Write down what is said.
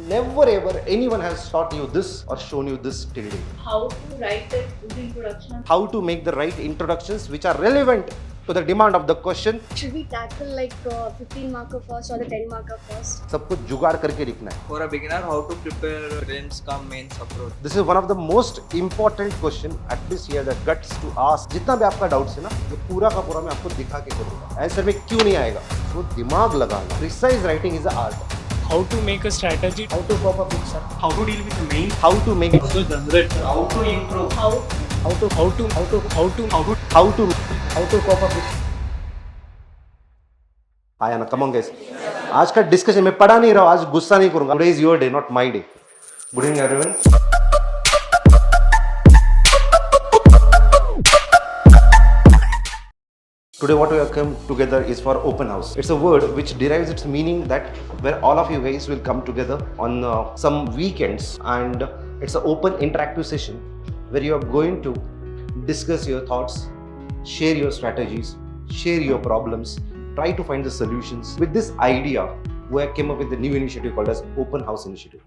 never ever anyone has taught you this or shown you this till date. How to write the introduction. How to make the right introductions which are relevant to the demand of the question. Should we tackle like 15 marker first or the 10 marker first? सब कुछ जुगाड़ करके लिखना है. For a beginner, how to prepare prelims cum mains approach. This is one of the most important question. At least he has the guts to ask. जितना भी आपका doubts है ना, ये पूरा का पूरा मैं आपको दिखा के करूँगा. आंसर में क्यों नहीं आएगा? तो दिमाग लगाना. Precise writing is the art. How to make a strategy, How to cope up with sir. how to deal with the main, How to make it. how to generate, how to improve, How How to cope up with. आया ना, come on guys. आज का discussion मैं पढ़ा नहीं रहा हूँ, आज गुस्सा नहीं करूँगा. Today is your day, not my day. Good evening everyone. Today what we have come together is for open house. It's a word which derives its meaning that where all of you guys will come together on some weekends, and it's an open interactive session where you are going to discuss your thoughts, share your strategies, share your problems, try to find the solutions. With this idea, we have came up with the new initiative called as Open House Initiative.